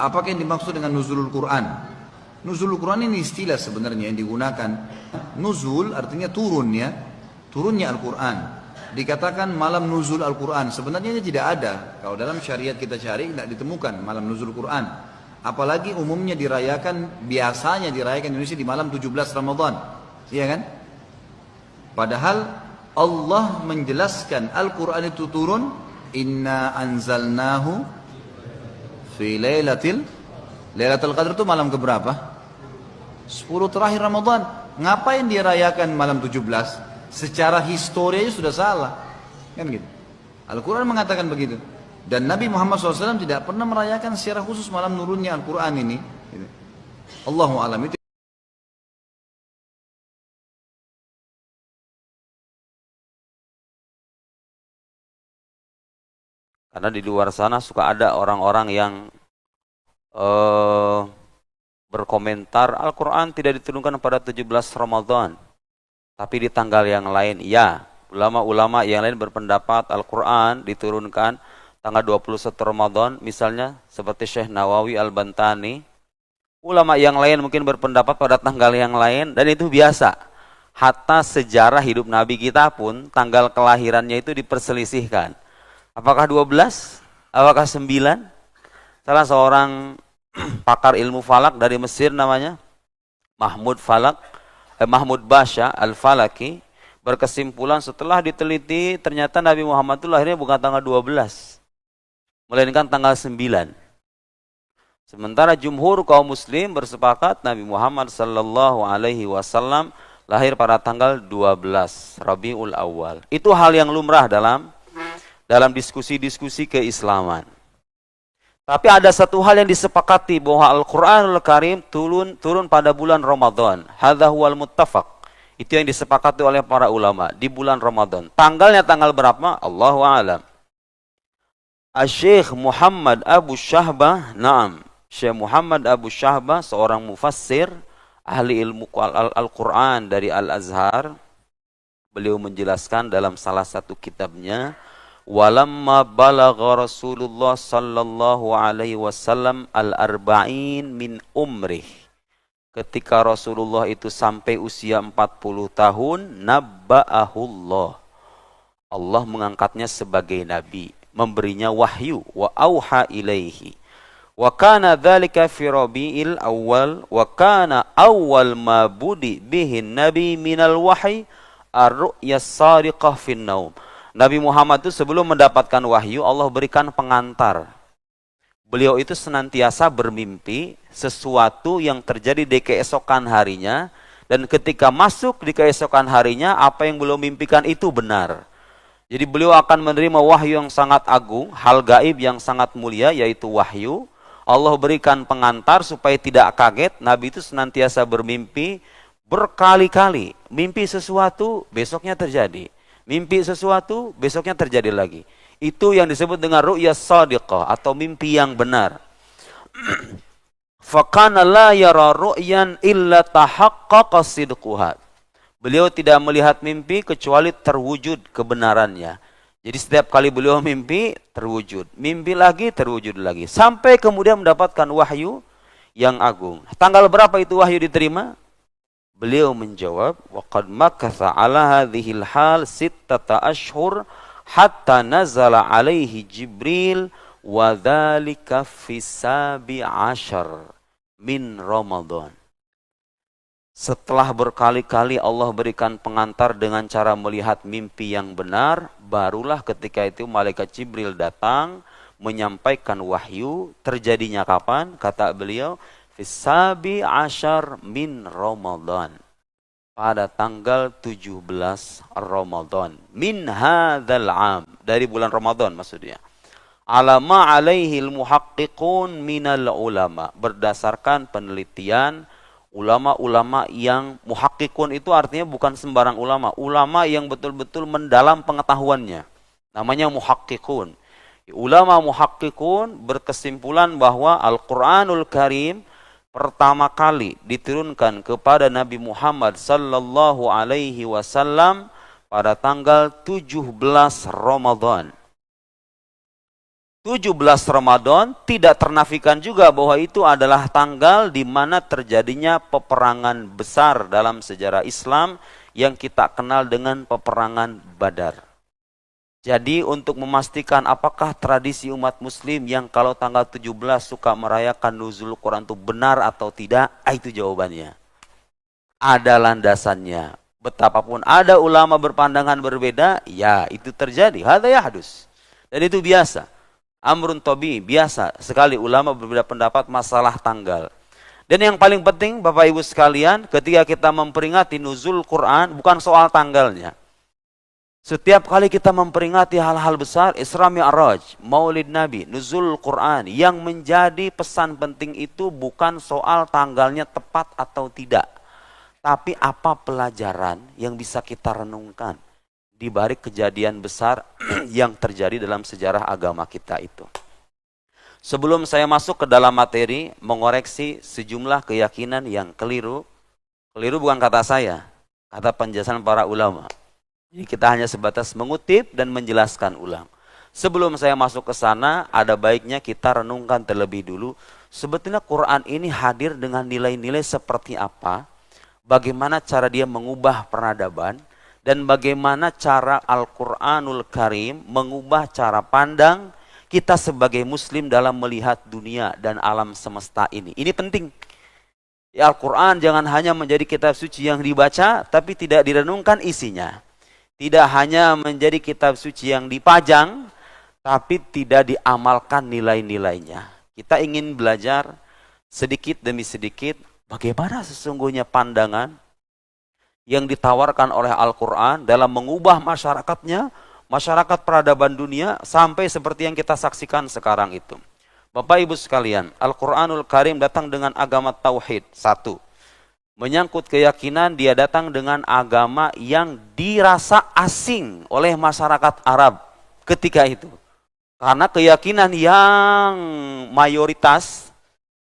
Apakah yang dimaksud dengan nuzulul Quran? Nuzulul Quran ini istilah sebenarnya yang digunakan. Nuzul artinya turun ya, turunnya Al-Quran. Dikatakan malam nuzul Al-Quran. Sebenarnya ini tidak ada. Kalau dalam syariat kita cari tidak ditemukan malam nuzul Quran. Apalagi umumnya dirayakan, biasanya dirayakan di Indonesia di malam 17 Ramadan. Iya kan? Padahal Allah menjelaskan Al-Quran itu turun, inna anzalnahu fi Lailatul Qadar, itu malam keberapa? 10 terakhir Ramadan. Ngapain dirayakan malam 17? Secara historianya sudah salah. Kan gitu. Al-Quran mengatakan begitu. Dan Nabi Muhammad SAW tidak pernah merayakan secara khusus malam nurunnya Al-Quran ini. Gitu. Allahu a'lam. Itu karena di luar sana suka ada orang-orang yang eh, berkomentar Al-Quran tidak diturunkan pada 17 Ramadan, tapi di tanggal yang lain. Ya, ulama-ulama yang lain berpendapat Al-Quran diturunkan tanggal 21 Ramadan, misalnya seperti Syekh Nawawi Al-Bantani. Ulama yang lain mungkin berpendapat pada tanggal yang lain, dan itu biasa. Hatta sejarah hidup Nabi kita pun tanggal kelahirannya itu diperselisihkan. Apakah 12? Apakah 9? Salah seorang pakar ilmu falak dari Mesir namanya Mahmud Basha Al-Falaki berkesimpulan setelah diteliti ternyata Nabi Muhammad itu lahirnya bukan tanggal 12, melainkan tanggal 9. Sementara jumhur kaum muslim bersepakat Nabi Muhammad sallallahu alaihi wasallam lahir pada tanggal 12 Rabiul Awal. Itu hal yang lumrah dalam diskusi-diskusi keislaman. Tapi ada satu hal yang disepakati, bahwa Al-Quranul Karim turun pada bulan Ramadan. Hadza huwal muttafaq. Itu yang disepakati oleh para ulama di bulan Ramadan. Tanggalnya tanggal berapa? Allahu a'lam. Syekh Muhammad Abu Syahbah, Syekh Muhammad Abu Syahbah, seorang mufassir, ahli ilmu Al-Quran dari Al-Azhar. Beliau menjelaskan dalam salah satu kitabnya, walamma balagha Rasulullah sallallahu alaihi wasallam al-arba'in min umrih. Ketika Rasulullah itu sampai usia 40 tahun, nabba'ahullah. Allah mengangkatnya sebagai nabi, memberinya wahyu, wa auha ilaihi. Wa kana dzalika fi Rabiil Awal, wa kana awwal ma budi bihi nabi minal wahyi ar-ru'ya as-sariqah fin naum. Nabi Muhammad itu sebelum mendapatkan wahyu, Allah berikan pengantar. Beliau itu senantiasa bermimpi sesuatu yang terjadi di keesokan harinya, dan ketika masuk di keesokan harinya, apa yang beliau mimpikan itu benar. Jadi beliau akan menerima wahyu yang sangat agung, hal gaib yang sangat mulia, yaitu wahyu. Allah berikan pengantar supaya tidak kaget. Nabi itu senantiasa bermimpi berkali-kali. Mimpi sesuatu, besoknya terjadi. Mimpi sesuatu, besoknya terjadi lagi. Itu yang disebut dengan ru'ya shadiqah atau mimpi yang benar. Fakana la yara ru'yan illa tahaqqaqa sidquha. Beliau tidak melihat mimpi kecuali terwujud kebenarannya. Jadi setiap kali beliau mimpi, terwujud. Mimpi lagi, terwujud lagi. Sampai kemudian mendapatkan wahyu yang agung. Tanggal berapa itu wahyu diterima? Beliau menjawab, waqad makatha ala hadhil hal sittata ashhur hatta nazala alaihi Jibril wa dzalika fi 17 min Ramadan. Setelah berkali-kali Allah berikan pengantar dengan cara melihat mimpi yang benar, barulah ketika itu malaikat Jibril datang menyampaikan wahyu. Terjadinya kapan? Kata beliau, Fisabi Ashar min Ramadan, pada tanggal 17 Ramadan min hadzal am, dari bulan Ramadan maksudnya. Alama alaihil muhaqqiqun minal ulama, berdasarkan penelitian ulama-ulama yang muhaqqiqun itu artinya bukan sembarang ulama, ulama yang betul-betul mendalam pengetahuannya, namanya muhaqqiqun. Ulama muhaqqiqun berkesimpulan bahwa Al-Quranul Karim pertama kali diturunkan kepada Nabi Muhammad sallallahu alaihi wasallam pada tanggal 17 Ramadan. 17 Ramadan tidak ternafikan juga bahwa itu adalah tanggal di mana terjadinya peperangan besar dalam sejarah Islam yang kita kenal dengan peperangan Badar. Jadi untuk memastikan apakah tradisi umat muslim yang kalau tanggal 17 suka merayakan nuzul Quran itu benar atau tidak, itu jawabannya. Ada landasannya. Betapapun ada ulama berpandangan berbeda, ya itu terjadi. Hadza yahdus. Dan itu biasa. Amrun tabi, biasa sekali ulama berbeda pendapat masalah tanggal. Dan yang paling penting Bapak Ibu sekalian, ketika kita memperingati nuzul Quran bukan soal tanggalnya. Setiap kali kita memperingati hal-hal besar, Isra Mi'raj, Maulid Nabi, nuzul Quran, yang menjadi pesan penting itu bukan soal tanggalnya tepat atau tidak, tapi apa pelajaran yang bisa kita renungkan di balik kejadian besar yang terjadi dalam sejarah agama kita itu. Sebelum saya masuk ke dalam materi, mengoreksi sejumlah keyakinan yang keliru. Keliru bukan kata saya, kata penjelasan para ulama. Jadi kita hanya sebatas mengutip dan menjelaskan ulang. Sebelum saya masuk ke sana, ada baiknya kita renungkan terlebih dulu. Sebetulnya Quran ini hadir dengan nilai-nilai seperti apa? Bagaimana cara dia mengubah peradaban? Dan bagaimana cara Al-Quranul Karim mengubah cara pandang kita sebagai muslim dalam melihat dunia dan alam semesta ini. Ini penting. Ya, Al-Quran jangan hanya menjadi kitab suci yang dibaca, tapi tidak direnungkan isinya. Tidak hanya menjadi kitab suci yang dipajang, tapi tidak diamalkan nilai-nilainya. Kita ingin belajar sedikit demi sedikit bagaimana sesungguhnya pandangan yang ditawarkan oleh Al-Quran dalam mengubah masyarakatnya, masyarakat peradaban dunia, sampai seperti yang kita saksikan sekarang itu. Bapak Ibu sekalian, Al-Quranul Karim datang dengan agama Tauhid, satu. Menyangkut keyakinan, dia datang dengan agama yang dirasa asing oleh masyarakat Arab ketika itu. Karena keyakinan yang mayoritas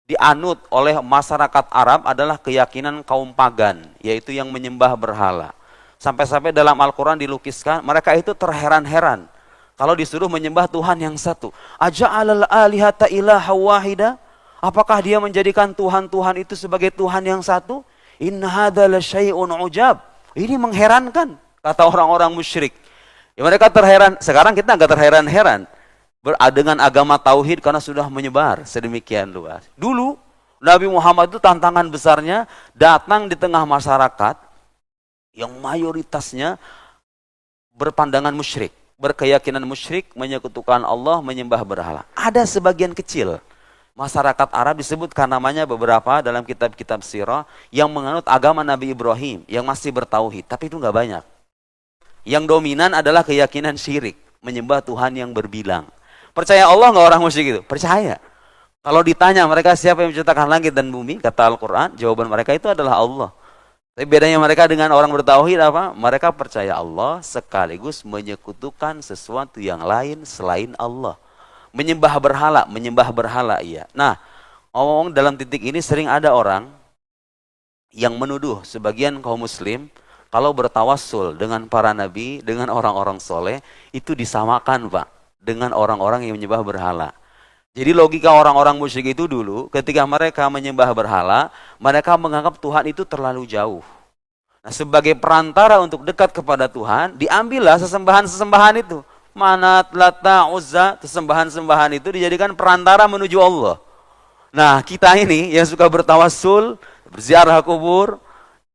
dianut oleh masyarakat Arab adalah keyakinan kaum pagan, yaitu yang menyembah berhala. Sampai-sampai dalam Al-Quran dilukiskan, mereka itu terheran-heran kalau disuruh menyembah Tuhan yang satu. Aja'alal alihata ilaha wahida? Apakah dia menjadikan Tuhan-Tuhan itu sebagai Tuhan yang satu? Inna hadza lasyai'un ujab. Ini mengherankan, kata orang-orang musyrik. Ya, mereka terheran. Sekarang kita enggak terheran-heran dengan agama tauhid karena sudah menyebar sedemikian luas. Dulu Nabi Muhammad itu tantangan besarnya datang di tengah masyarakat yang mayoritasnya berpandangan musyrik, berkeyakinan musyrik, menyekutukan Allah, menyembah berhala. Ada sebagian kecil masyarakat Arab disebutkan namanya beberapa dalam kitab-kitab sirah yang menganut agama Nabi Ibrahim yang masih bertauhid, tapi itu nggak banyak. Yang dominan adalah keyakinan syirik, menyembah Tuhan yang berbilang. Percaya Allah nggak orang musyrik itu? Percaya. Kalau ditanya mereka siapa yang menciptakan langit dan bumi, kata Al-Quran, jawaban mereka itu adalah Allah. Tapi bedanya mereka dengan orang bertauhid apa? Mereka percaya Allah sekaligus menyekutukan sesuatu yang lain selain Allah. Menyembah berhala iya. Nah, ngomong dalam titik ini sering ada orang yang menuduh sebagian kaum muslim kalau bertawassul dengan para nabi, dengan orang-orang soleh, itu disamakan Pak dengan orang-orang yang menyembah berhala. Jadi logika orang-orang musyrik itu dulu ketika mereka menyembah berhala, mereka menganggap Tuhan itu terlalu jauh. Nah, sebagai perantara untuk dekat kepada Tuhan, diambillah sesembahan-sesembahan itu. Manat, Lata, Uzza, sesembahan-sembahan itu dijadikan perantara menuju Allah. Nah, kita ini yang suka bertawassul, berziarah kubur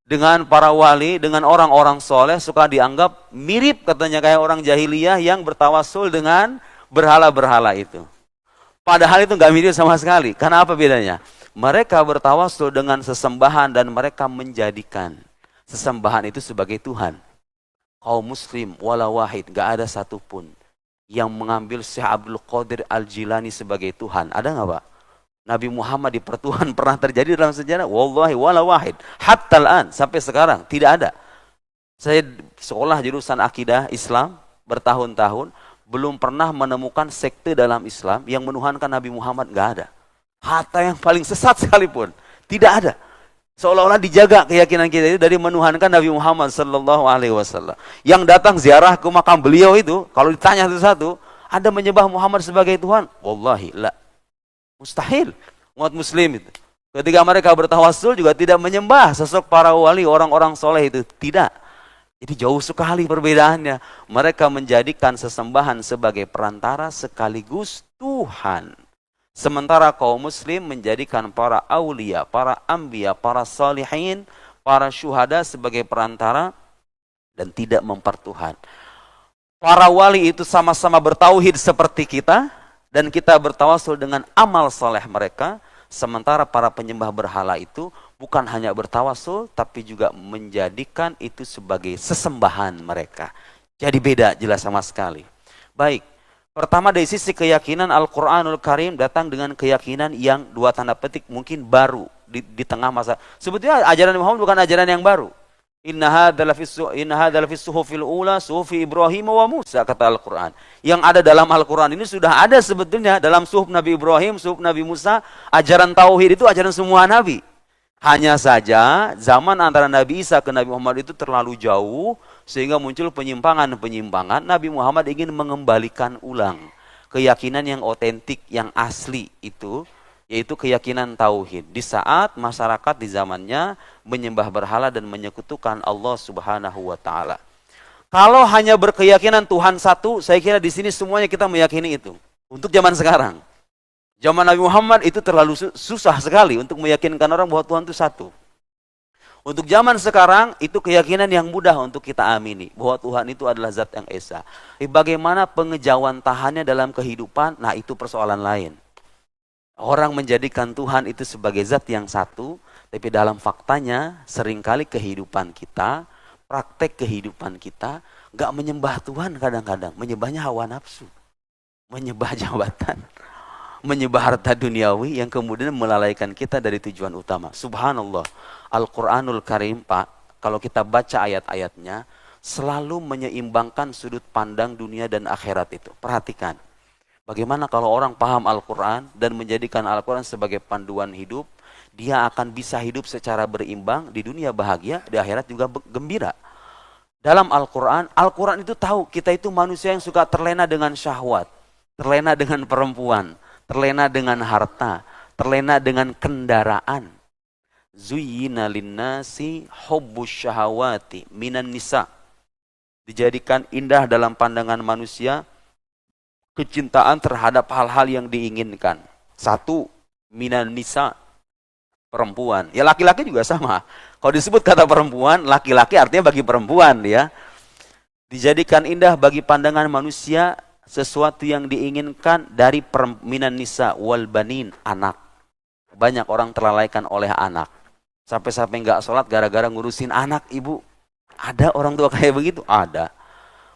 dengan para wali, dengan orang-orang soleh, suka dianggap mirip katanya kayak orang jahiliyah yang bertawassul dengan berhala-berhala itu. Padahal itu nggak mirip sama sekali. Karena apa bedanya? Mereka bertawassul dengan sesembahan dan mereka menjadikan sesembahan itu sebagai Tuhan. Kaum muslim wala wahid, gak ada satupun yang mengambil Syekh Abdul Qadir Al-Jilani sebagai Tuhan. Ada gak Pak? Nabi Muhammad di pertuhan pernah terjadi dalam sejarah? Wallahi wala wahid. Hatta al-an, sampai sekarang tidak ada. Saya sekolah jurusan akidah Islam bertahun-tahun, belum pernah menemukan sekte dalam Islam yang menuhankan Nabi Muhammad, gak ada. Hatta yang paling sesat sekalipun, tidak ada. Seolah-olah dijaga keyakinan kita itu dari menuhankan Nabi Muhammad sallallahu alaihi wasallam. Yang datang ziarah ke makam beliau itu, kalau ditanya satu-satu, Anda menyembah Muhammad sebagai Tuhan? Wallahi, la. Mustahil. Umat muslim itu. Ketika mereka bertawassul juga tidak menyembah sosok para wali, orang-orang soleh itu. Tidak. Jadi jauh sekali perbedaannya. Mereka menjadikan sesembahan sebagai perantara sekaligus Tuhan. Sementara kaum muslim menjadikan para aulia, para anbiya, para salihin, para syuhada sebagai perantara dan tidak mempertuhan. Para wali itu sama-sama bertauhid seperti kita dan kita bertawasul dengan amal soleh mereka. Sementara para penyembah berhala itu bukan hanya bertawasul tapi juga menjadikan itu sebagai sesembahan mereka. Jadi beda jelas sama sekali. Baik, pertama dari sisi keyakinan Al-Quranul Karim datang dengan keyakinan yang dua tanda petik mungkin baru di tengah masa. Sebetulnya ajaran Muhammad bukan ajaran yang baru. Inna hadza lafis suhufil ula suhufi Ibrahim wa Musa, kata Al-Quran. Yang ada dalam Al-Quran ini sudah ada sebetulnya dalam suhuf Nabi Ibrahim, suhuf Nabi Musa. Ajaran tauhid itu ajaran semua nabi. Hanya saja zaman antara Nabi Isa ke Nabi Muhammad itu terlalu jauh sehingga muncul penyimpangan-penyimpangan. Nabi Muhammad ingin mengembalikan ulang keyakinan yang otentik, yang asli itu, yaitu keyakinan tauhid. Di saat masyarakat di zamannya menyembah berhala dan menyekutukan Allah Subhanahu wa taala. Kalau hanya berkeyakinan Tuhan satu, saya kira di sini semuanya kita meyakini itu. Untuk zaman sekarang. Zaman Nabi Muhammad itu terlalu susah sekali untuk meyakinkan orang bahwa Tuhan itu satu. Untuk zaman sekarang itu keyakinan yang mudah untuk kita amini bahwa Tuhan itu adalah zat yang esa. Bagaimana pengejawantahannya dalam kehidupan? Nah, itu persoalan lain. Orang menjadikan Tuhan itu sebagai zat yang satu, tapi dalam faktanya seringkali kehidupan kita, praktek kehidupan kita, gak menyembah Tuhan kadang-kadang, menyembahnya hawa nafsu, menyembah jabatan, menyembah harta duniawi yang kemudian melalaikan kita dari tujuan utama. Subhanallah, Al-Quranul Karim, Pak, kalau kita baca ayat-ayatnya, selalu menyeimbangkan sudut pandang dunia dan akhirat itu. Perhatikan. Bagaimana kalau orang paham Al-Quran dan menjadikan Al-Quran sebagai panduan hidup, dia akan bisa hidup secara berimbang, di dunia bahagia, di akhirat juga gembira. Dalam Al-Quran, Al-Quran itu tahu kita itu manusia yang suka terlena dengan syahwat, terlena dengan perempuan, terlena dengan harta, terlena dengan kendaraan. Zuyyina linnasi hubbus syahawati minan nisa. Dijadikan indah dalam pandangan manusia kecintaan terhadap hal-hal yang diinginkan. Satu, minan nisa, perempuan. Ya laki-laki juga sama. Kalau disebut kata perempuan, laki-laki artinya bagi perempuan ya. Dijadikan indah bagi pandangan manusia sesuatu yang diinginkan dari minan nisa wal banin, anak. Banyak orang terlalaikan oleh anak. Sampai-sampai nggak sholat gara-gara ngurusin anak, ibu. Ada orang tua kayak begitu? Ada.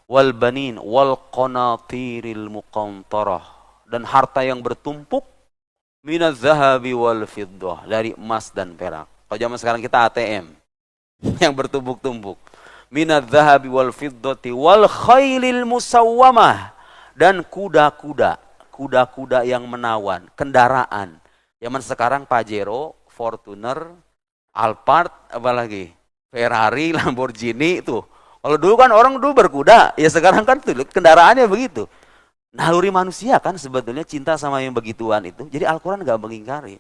Wal banin wal qanatiril muqantarah, dan harta yang bertumpuk minaz zahabi wal fiddah, dari emas dan perak. Kalau zaman sekarang kita ATM yang bertumpuk-tumpuk. Minaz zahabi wal fiddati wal khailil musawwamah, dan kuda-kuda yang menawan, kendaraan. Zaman sekarang Pajero, Fortuner, Alphard, apalagi Ferrari, Lamborghini itu. Kalau dulu kan orang dulu berkuda, ya sekarang kan tuh kendaraannya begitu. Naluri manusia kan sebetulnya cinta sama yang begituan itu. Jadi Al-Quran gak mengingkari.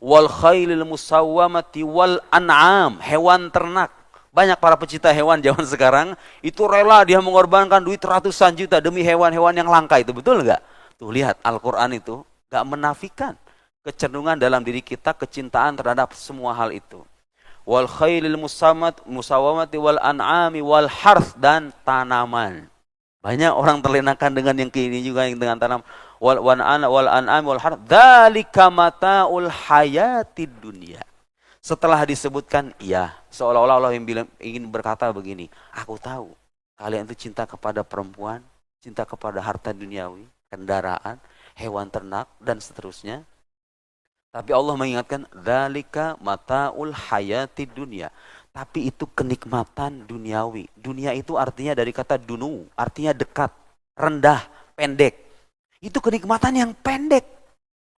Wal khailil musawwamati wal an'am, hewan ternak. Banyak para pecinta hewan zaman sekarang itu rela dia mengorbankan duit ratusan juta demi hewan-hewan yang langka itu. Betul gak? Tuh lihat, Al-Quran itu gak menafikan kecenderungan dalam diri kita, kecintaan terhadap semua hal itu. Wal khailil musawwamati wal an'ami wal harth, dan tanaman. Banyak orang terlenakan dengan yang kini juga, yang dengan tanam. Wal an'ami wal harth, dzalika mataul hayatid dunya. Setelah disebutkan, iya, seolah-olah Allah yang ingin berkata begini, aku tahu kalian itu cinta kepada perempuan, cinta kepada harta duniawi, kendaraan, hewan ternak, dan seterusnya. Tapi Allah mengingatkan, dzalika mataul hayatid dunya. Tapi itu kenikmatan duniawi. Dunia itu artinya dari kata dunu, artinya dekat, rendah, pendek. Itu kenikmatan yang pendek.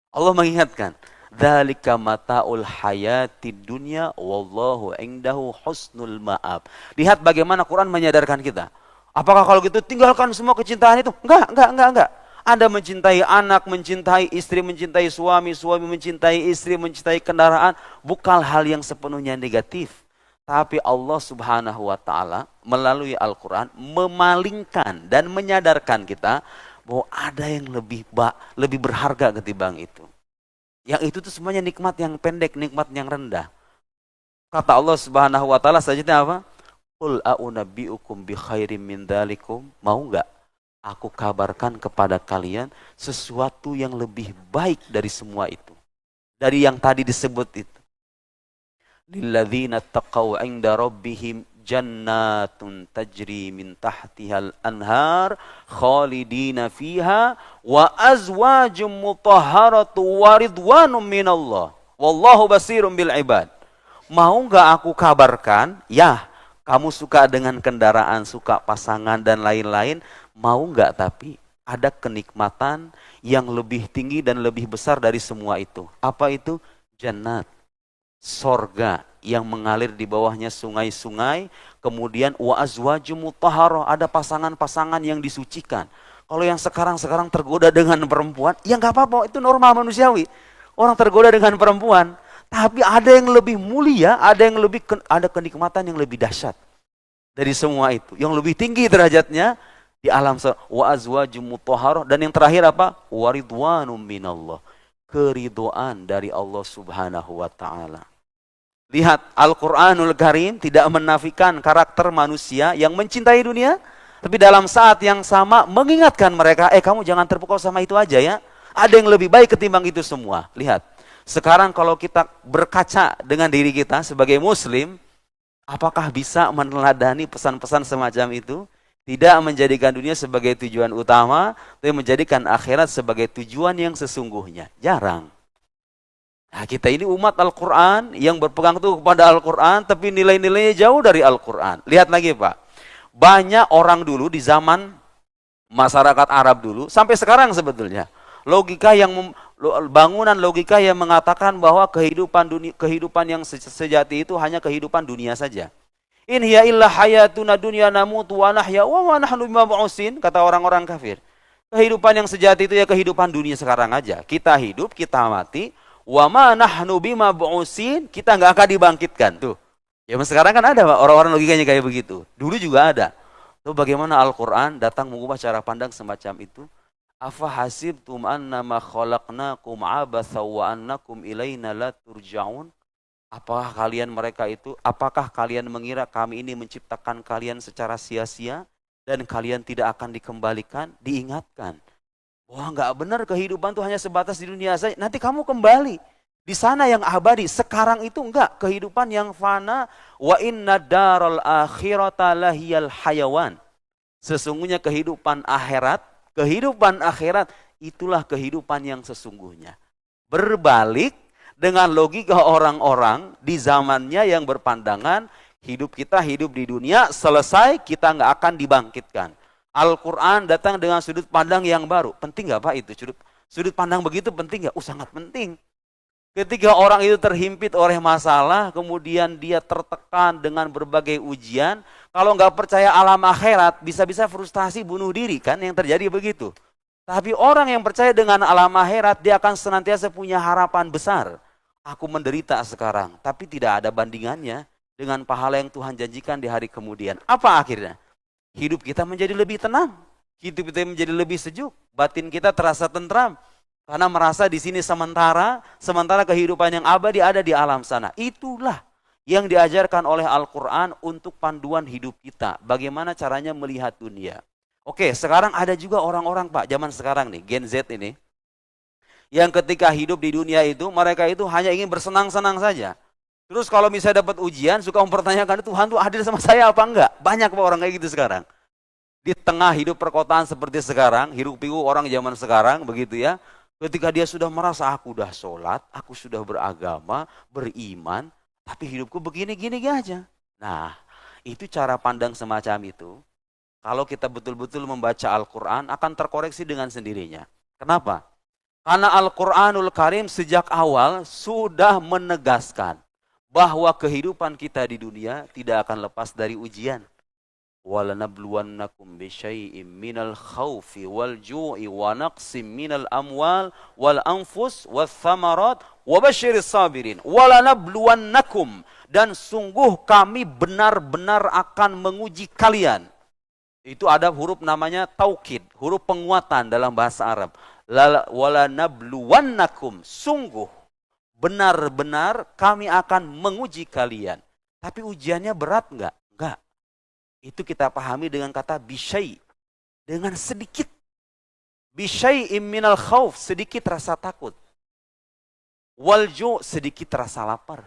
Allah mengingatkan, dzalika mataul hayatid dunya wallahu indahu husnul ma'ab. Lihat bagaimana Quran menyadarkan kita. Apakah kalau gitu tinggalkan semua kecintaan itu? Enggak. Anda mencintai anak, mencintai istri, mencintai suami, suami mencintai istri, mencintai kendaraan, bukan hal yang sepenuhnya negatif. Tapi Allah Subhanahu wa taala melalui Al-Qur'an memalingkan dan menyadarkan kita bahwa ada yang lebih berharga ketimbang itu. Yang itu tuh semuanya nikmat yang pendek, nikmat yang rendah. Kata Allah Subhanahu wa taala selanjutnya apa? Qul a'unabbi'ukum bi khairim min dzalikum. Mau enggak aku kabarkan kepada kalian sesuatu yang lebih baik dari semua itu. Dari yang tadi disebut itu. Lilladzina taqaw 'inda rabbihim jannatun tajri min tahtihal anhar khalidina fiha wa azwajum mutahharatu wa ridwanum minallah wallahu basirum bil ibad. Mau enggak aku kabarkan? Ya, kamu suka dengan kendaraan, suka pasangan dan lain-lain, mau enggak, tapi ada kenikmatan yang lebih tinggi dan lebih besar dari semua itu. Apa itu? Jannat, sorga yang mengalir di bawahnya sungai-sungai, kemudian wa azwajum mutahharah, ada pasangan-pasangan yang disucikan. Kalau yang sekarang tergoda dengan perempuan, ya nggak apa-apa, itu normal manusiawi. Orang tergoda dengan perempuan, tapi ada yang lebih mulia, ada kenikmatan yang lebih dahsyat dari semua itu, yang lebih tinggi derajatnya di alam wa azwajum mutahharah, dan yang terakhir apa? Waridwanum minallah, keridhaan dari Allah Subhanahu wa taala. Lihat, Al-Quranul Karim tidak menafikan karakter manusia yang mencintai dunia, tapi dalam saat yang sama mengingatkan mereka, kamu jangan terpukau sama itu aja ya. Ada yang lebih baik ketimbang itu semua. Lihat, sekarang kalau kita berkaca dengan diri kita sebagai muslim, apakah bisa meneladani pesan-pesan semacam itu? Tidak menjadikan dunia sebagai tujuan utama, tapi menjadikan akhirat sebagai tujuan yang sesungguhnya. Jarang. Nah, kita ini umat Al-Quran yang berpegang teguh kepada Al-Quran, tapi nilai-nilainya jauh dari Al-Quran. Lihat lagi Pak, banyak orang dulu di zaman masyarakat Arab dulu, sampai sekarang sebetulnya, bangunan logika yang mengatakan bahwa kehidupan yang sejati itu hanya kehidupan dunia saja. In hiya illa hayatuna dunya namutu wa nahya wa nahnu bimab'utsin, kata orang-orang kafir. Kehidupan yang sejati itu ya kehidupan dunia sekarang aja. Kita hidup, kita mati. Wa ma nahnu bimab'utsin, kita nggak akan dibangkitkan. Tuh. Ya sekarang kan ada Pak, orang-orang logikanya kayak begitu. Dulu juga ada. Tuh bagaimana Al-Qur'an datang mengubah cara pandang semacam itu? Afa hasibtum annama khalaqnakum abatsa wa annakum ilaina la turja'un? Apakah kalian mengira kami ini menciptakan kalian secara sia-sia dan kalian tidak akan dikembalikan? Diingatkan. Wah, nggak benar, kehidupan itu hanya sebatas di dunia saja. Nanti kamu kembali di sana yang abadi. Sekarang itu enggak, kehidupan yang fana. Wa inna daral akhirata lahiyal hayawan. Sesungguhnya kehidupan akhirat itulah kehidupan yang sesungguhnya. Berbalik dengan logika orang-orang di zamannya yang berpandangan hidup kita hidup di dunia, selesai kita nggak akan dibangkitkan. Al-Quran datang dengan sudut pandang yang baru. Penting nggak Pak itu? Sudut pandang begitu penting nggak? Sangat penting. Ketika orang itu terhimpit oleh masalah, kemudian dia tertekan dengan berbagai ujian, kalau nggak percaya alam akhirat, bisa-bisa frustasi bunuh diri kan, yang terjadi begitu. Tapi orang yang percaya dengan alam akhirat, dia akan senantiasa punya harapan besar. Aku menderita sekarang, tapi tidak ada bandingannya dengan pahala yang Tuhan janjikan di hari kemudian. Apa akhirnya? Hidup kita menjadi lebih tenang, hidup kita menjadi lebih sejuk, batin kita terasa tentram, karena merasa di sini sementara kehidupan yang abadi ada di alam sana. Itulah yang diajarkan oleh Al-Quran untuk panduan hidup kita, bagaimana caranya melihat dunia. Oke, sekarang ada juga orang-orang Pak, zaman sekarang nih, Gen Z ini, yang ketika hidup di dunia itu, mereka itu hanya ingin bersenang-senang saja. Terus kalau misalnya dapat ujian, suka mempertanyakan, Tuhan tuh adil sama saya apa enggak? Banyak Pak orang kayak gitu sekarang. Di tengah hidup perkotaan seperti sekarang, hiruk-pikuk orang zaman sekarang, begitu ya. Ketika dia sudah merasa, aku udah sholat, aku sudah beragama, beriman, tapi hidupku begini-gini aja. Nah, itu cara pandang semacam itu. Kalau kita betul-betul membaca Al-Quran, akan terkoreksi dengan sendirinya. Kenapa? Karena Al-Quranul Karim sejak awal sudah menegaskan bahwa kehidupan kita di dunia tidak akan lepas dari ujian. walanabluwannakum bisyai'im minal khawfi wal ju'i wa naqsim minal amwal wal anfus wath thamarat wa basyiris sabirin. Walanabluwannakum, dan sungguh kami benar-benar akan menguji kalian. Itu ada huruf namanya taukid, huruf penguatan dalam bahasa Arab. Walanabluwannakum, sungguh benar-benar kami akan menguji kalian. Tapi ujiannya berat enggak? Enggak. Itu kita pahami dengan kata bisyai, dengan sedikit. Bisyai'im minal khauf, sedikit rasa takut. Walju, sedikit rasa lapar.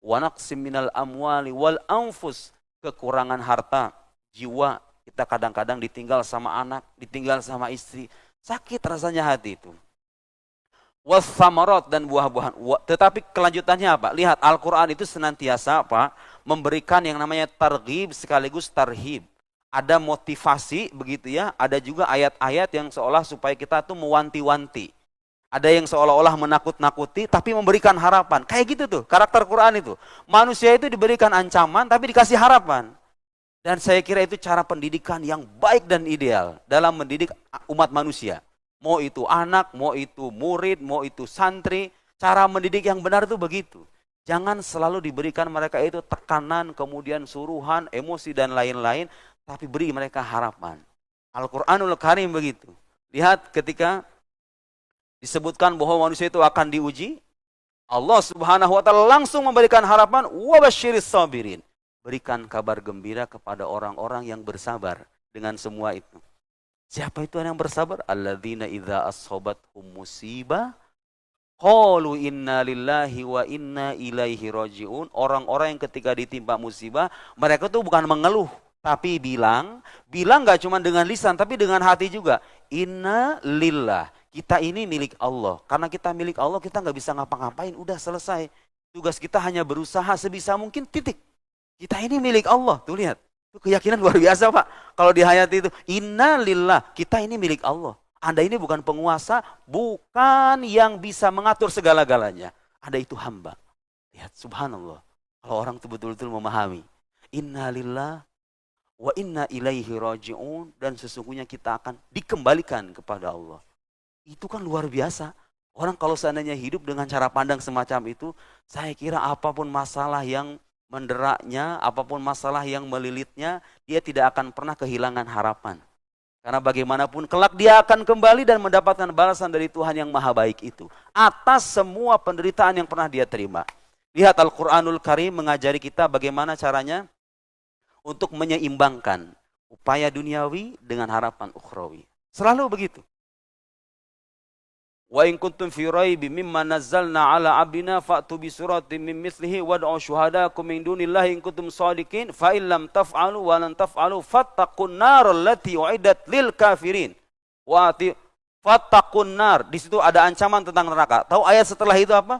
Wa naqsim minal amwali wal anfus, kekurangan harta, jiwa. Kita kadang-kadang ditinggal sama anak, ditinggal sama istri. Sakit rasanya hati itu. Wathamarat, dan buah-buahan. Tetapi kelanjutannya apa? Lihat, Al-Quran itu senantiasa apa? Memberikan yang namanya targhib sekaligus tarhib. Ada motivasi begitu ya. Ada juga ayat-ayat yang seolah supaya kita tuh mewanti-wanti. Ada yang seolah-olah menakut-nakuti tapi memberikan harapan. Kayak gitu tuh karakter Quran itu. Manusia itu diberikan ancaman tapi dikasih harapan. Dan saya kira itu cara pendidikan yang baik dan ideal dalam mendidik umat manusia. Mau itu anak, mau itu murid, mau itu santri. Cara mendidik yang benar itu begitu. Jangan selalu diberikan mereka itu tekanan, kemudian suruhan, emosi dan lain-lain. Tapi beri mereka harapan. Al-Quranul Karim begitu. Lihat ketika disebutkan bahwa manusia itu akan diuji. Allah subhanahu wa ta'ala langsung memberikan harapan. Wa basyiris sabirin. Berikan kabar gembira kepada orang-orang yang bersabar dengan semua itu. Siapa itu yang bersabar? Alladzina idza ashabathum musibah qalu inna lillahi wa inna ilaihi rajiun. Orang-orang yang ketika ditimpa musibah, mereka tuh bukan mengeluh, tapi bilang enggak cuma dengan lisan tapi dengan hati juga. Inna lillah. Kita ini milik Allah. Karena kita milik Allah, kita nggak bisa ngapa-ngapain, udah selesai. Tugas kita hanya berusaha sebisa mungkin, titik. Kita ini milik Allah. Tuh lihat. Itu keyakinan luar biasa, Pak. Kalau di ayat itu, inna lillah, kita ini milik Allah. Anda ini bukan penguasa, bukan yang bisa mengatur segala-galanya. Anda itu hamba. Lihat, subhanallah. Kalau orang itu betul-betul memahami. Inna lillah wa inna ilaihi raji'un. Dan sesungguhnya kita akan dikembalikan kepada Allah. Itu kan luar biasa. Orang kalau seandainya hidup dengan cara pandang semacam itu, saya kira apapun masalah yang menderaknya, apapun masalah yang melilitnya, dia tidak akan pernah kehilangan harapan. Karena bagaimanapun kelak dia akan kembali dan mendapatkan balasan dari Tuhan yang maha baik itu. Atas semua penderitaan yang pernah dia terima. Lihat Al-Quranul Karim mengajari kita bagaimana caranya untuk menyeimbangkan upaya duniawi dengan harapan ukhrawi. Selalu begitu. Wa in kuntum fi raibin mimma nazzalna ala abdina fa'tu bi suratin min mithlihi wad'u syuhadakum min dunillahi in kuntum shadiqin fa in lam taf'alu wa lan taf'alu fattaqun nar allati u'iddat lil kafirin wa fattaqun nar. Di situ ada ancaman tentang neraka. Tahu ayat setelah itu apa?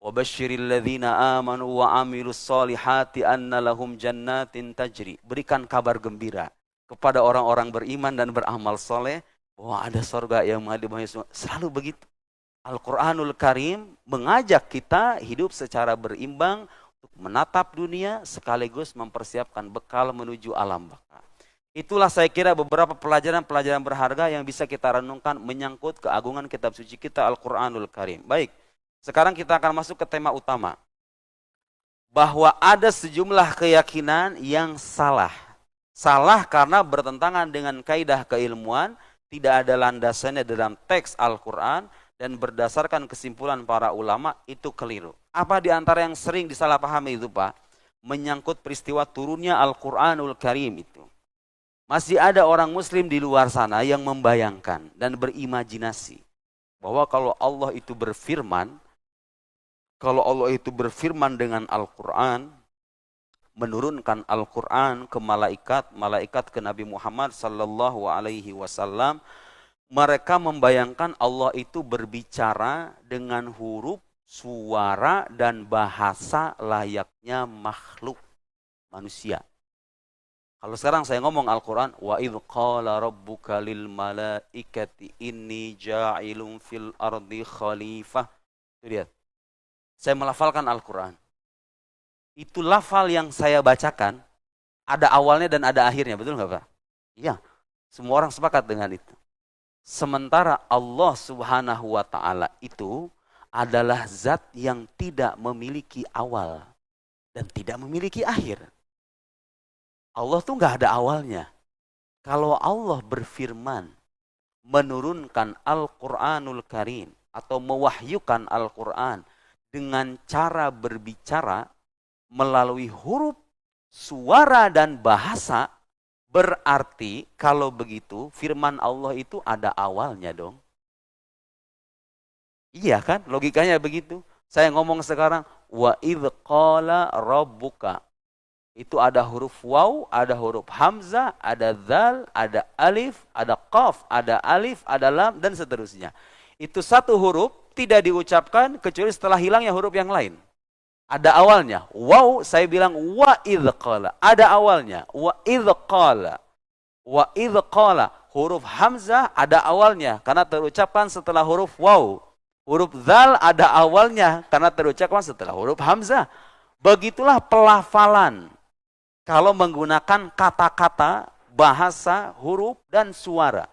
Wa basyiril ladzina amanu wa amilus solihati anna lahum jannatin tajri. Berikan kabar gembira kepada orang-orang beriman dan beramal soleh bahwa ada surga yang menghadiri. Selalu begitu. Al-Quranul Karim mengajak kita hidup secara berimbang untuk menatap dunia sekaligus mempersiapkan bekal menuju alam baka. Itulah saya kira beberapa pelajaran-pelajaran berharga yang bisa kita renungkan menyangkut keagungan kitab suci kita Al-Quranul Karim. Baik, sekarang kita akan masuk ke tema utama. Bahwa ada sejumlah keyakinan yang salah. Salah karena bertentangan dengan kaidah keilmuan, tidak ada landasannya dalam teks Al-Quran, dan berdasarkan kesimpulan para ulama itu keliru. Apa di antara yang sering disalahpahami itu, Pak? Menyangkut peristiwa turunnya Al-Quranul Karim itu. Masih ada orang muslim di luar sana yang membayangkan dan berimajinasi bahwa kalau Allah itu berfirman dengan Al-Quran, menurunkan Al-Quran ke malaikat ke Nabi Muhammad sallallahu alaihi wasallam, mereka membayangkan Allah itu berbicara dengan huruf, suara, dan bahasa layaknya makhluk manusia. Kalau sekarang saya ngomong Al-Quran, wa idh qala rabbuka lil malaikati inni ja'ilun fil ardi khalifah. Lihat, saya melafalkan Al-Quran. Itu lafal yang saya bacakan ada awalnya dan ada akhirnya, betul nggak Pak? Iya, semua orang sepakat dengan itu. Sementara Allah Subhanahu wa Ta'ala itu adalah zat yang tidak memiliki awal dan tidak memiliki akhir. Allah tuh nggak ada awalnya. Kalau Allah berfirman, menurunkan Al-Quranul Karim atau mewahyukan Al-Quran dengan cara berbicara melalui huruf, suara, dan bahasa, berarti kalau begitu firman Allah itu ada awalnya dong. Iya kan? Logikanya begitu. Saya ngomong sekarang, wa idh qala rabbuka. Itu ada huruf waw, ada huruf hamzah, ada dzal, ada alif, ada qaf, ada alif, ada lam, dan seterusnya. Itu satu huruf tidak diucapkan kecuali setelah hilangnya huruf yang lain. Ada awalnya. Waw, saya bilang wa idh qala. Ada awalnya. Wa idh qala. Wa idh qala. Huruf hamzah ada awalnya karena terucapkan setelah huruf waw. Huruf dzal ada awalnya karena terucapkan setelah huruf hamzah. Begitulah pelafalan. Kalau menggunakan kata-kata, bahasa, huruf, dan suara.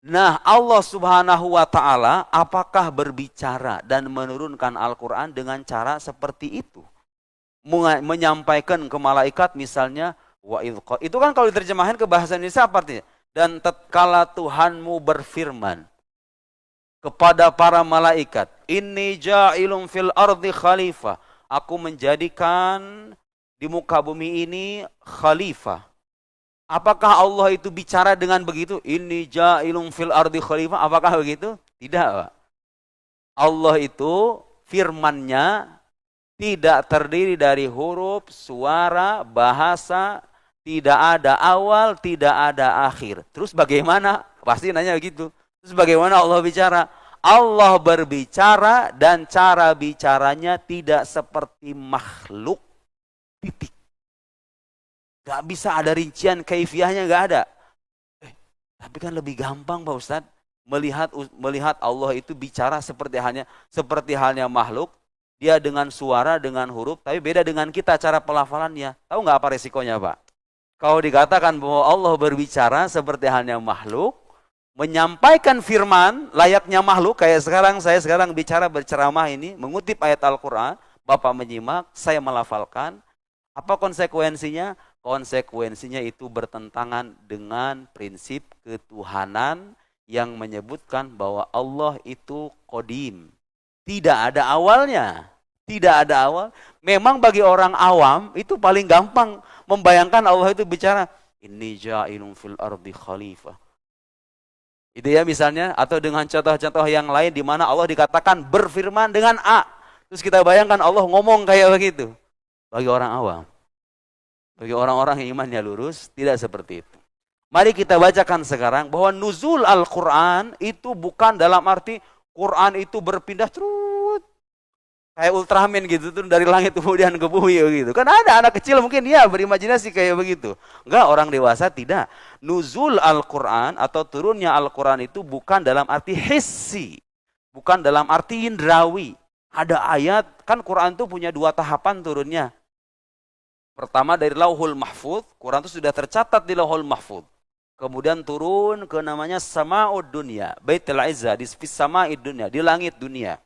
Nah, Allah Subhanahu wa Ta'ala apakah berbicara dan menurunkan Al-Quran dengan cara seperti itu? Menyampaikan ke malaikat misalnya, itu kan kalau diterjemahkan ke bahasa Indonesia apa artinya? Dan tatkala Tuhanmu berfirman kepada para malaikat, inni ja'ilun fil ardi khalifah. Aku menjadikan di muka bumi ini khalifah. Apakah Allah itu bicara dengan begitu? Inni ja'ilun fil ardi khalifah. Apakah begitu? Tidak, Pak. Allah itu firman-Nya tidak terdiri dari huruf, suara, bahasa, tidak ada awal, tidak ada akhir. Terus bagaimana? Pasti nanya begitu. Terus bagaimana Allah bicara? Allah berbicara dan cara bicaranya tidak seperti makhluk. Titik. Gak bisa ada rincian kaifiahnya, gak ada. Tapi kan lebih gampang Pak Ustadz melihat Allah itu bicara seperti halnya makhluk. Dia dengan suara, dengan huruf, tapi beda dengan kita cara pelafalannya. Tahu nggak apa resikonya Pak? Kalau dikatakan bahwa Allah berbicara seperti halnya makhluk, menyampaikan firman layaknya makhluk, kayak saya sekarang bicara berceramah ini, mengutip ayat Al-Quran, Bapak menyimak, saya melafalkan. Apa konsekuensinya? Konsekuensinya itu bertentangan dengan prinsip ketuhanan yang menyebutkan bahwa Allah itu qadim. Tidak ada awalnya. Tidak ada awal. Memang bagi orang awam itu paling gampang membayangkan Allah itu bicara, inni ja'ilun fil ardi khalifah. Itu ya misalnya, atau dengan contoh-contoh yang lain di mana Allah dikatakan berfirman dengan A. Terus kita bayangkan Allah ngomong kayak begitu. Bagi orang awam. Bagi orang-orang yang imannya lurus, tidak seperti itu. Mari kita bacakan sekarang bahwa nuzul Al-Quran itu bukan dalam arti Quran itu berpindah terus. Kayak Ultraman gitu, tuh dari langit kemudian ke bumi gitu. Kan ada anak kecil mungkin ya berimajinasi kayak begitu. Enggak, orang dewasa tidak. Nuzul Al-Quran atau turunnya Al-Quran itu bukan dalam arti hissi. Bukan dalam arti indrawi. Ada ayat, kan Quran itu punya 2 tahapan turunnya. Pertama dari Lauhul Mahfuz, Quran itu sudah tercatat di Lauhul Mahfuz. Kemudian turun ke namanya Sama'ud Dunya, Baitul Izzah, di Sama'id Dunya, di langit dunia.